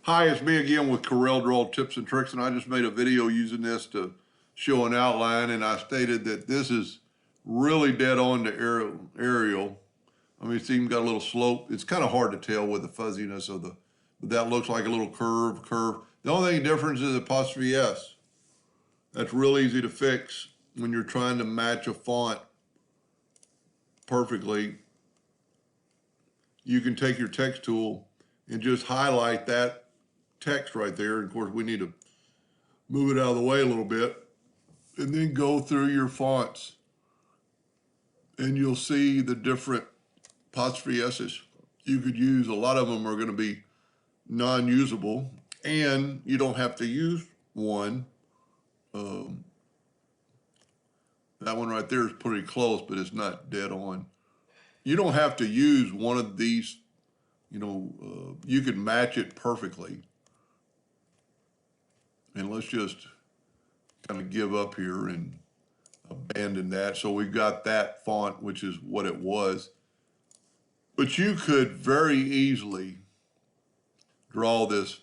Hi, it's me again with Corel Draw Tips and Tricks, and I just made a video using this to show an outline, and I stated that this is really dead on to aerial. I mean, it's even got a little slope. It's kind of hard to tell with the fuzziness of but that looks like a little curve. The only thing difference is apostrophe S. That's real easy to fix when you're trying to match a font perfectly. You can take your text tool and just highlight that text right there. And of course, we need to move it out of the way a little bit and then go through your fonts and you'll see the different apostrophe S's you could use. A lot of them are going to be non-usable and you don't have to use one. That one right there is pretty close, but it's not dead on. You don't have to use one of these, you could match it perfectly. And let's just kind of give up here and abandon that. So we've got that font, which is what it was. But you could very easily draw this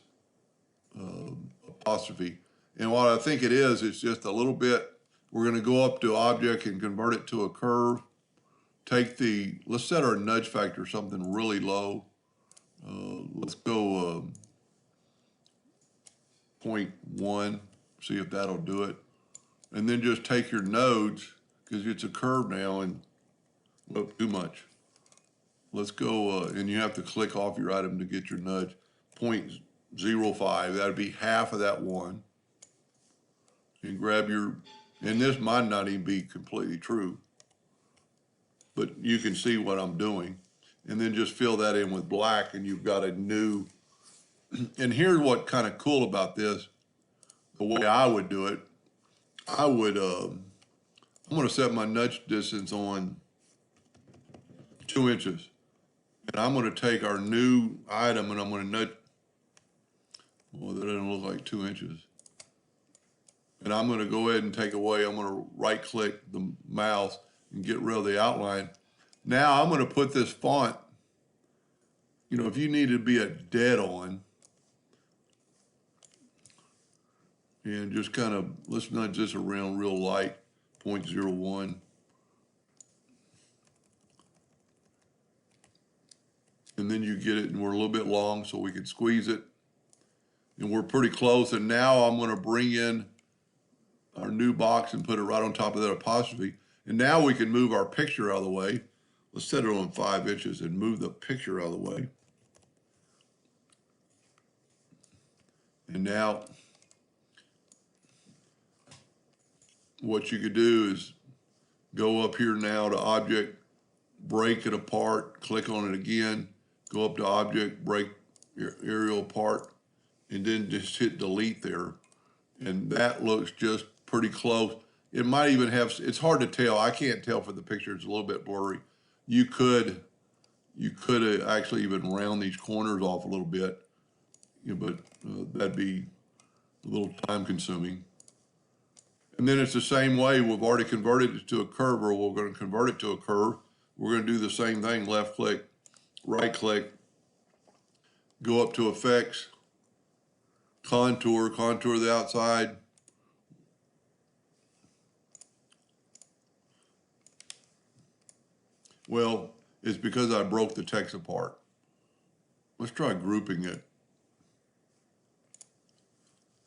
apostrophe. And what I think it is, it's just a little bit, we're going to go up to object and convert it to a curve. Let's set our nudge factor something really low. Let's go 0.1, see if that'll do it. And then just take your nodes, because it's a curve now, and look, too much. Let's go, and you have to click off your item to get your nudge. 0.05, that'd be half of that one. You grab and this might not even be completely true, but you can see what I'm doing. And then just fill that in with black, and you've got a new, and here's what kind of cool about this, the way I would do it. I'm going to set my nudge distance on 2 inches. And I'm going to take our new item and I'm going to nudge, well, that doesn't look like 2 inches. And I'm going to go ahead and take away, I'm going to right click the mouse and get rid of the outline. Now I'm going to put this font, if you need to be a dead on, and just kind of, let's nudge this around real light, 0.01. And then you get it, and we're a little bit long, so we can squeeze it. And we're pretty close, and now I'm gonna bring in our new box and put it right on top of that apostrophe. And now we can move our picture out of the way. Let's set it on 5 inches and move the picture out of the way. And now, what you could do is go up here now to object, break it apart, click on it again, go up to object, break your aerial apart, and then just hit delete there. And that looks just pretty close. It might even have, it's hard to tell. I can't tell for the picture, it's a little bit blurry. You could actually even round these corners off a little bit, but that'd be a little time consuming. And then it's the same way, we've already converted it to a curve, or we're going to convert it to a curve. We're going to do the same thing, left click, right click, go up to effects, contour the outside. Well, it's because I broke the text apart. Let's try grouping it.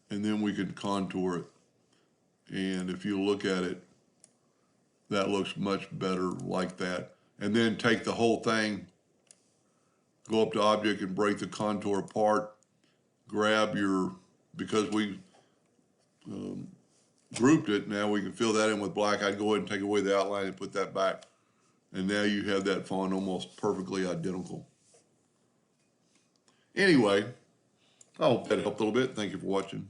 And then we can contour it. And if you look at it, that looks much better like that. And then take the whole thing, go up to object and break the contour apart, grab because we grouped it, now we can fill that in with black. I'd go ahead and take away the outline and put that back. And now you have that font almost perfectly identical. Anyway, I hope that helped a little bit. Thank you for watching.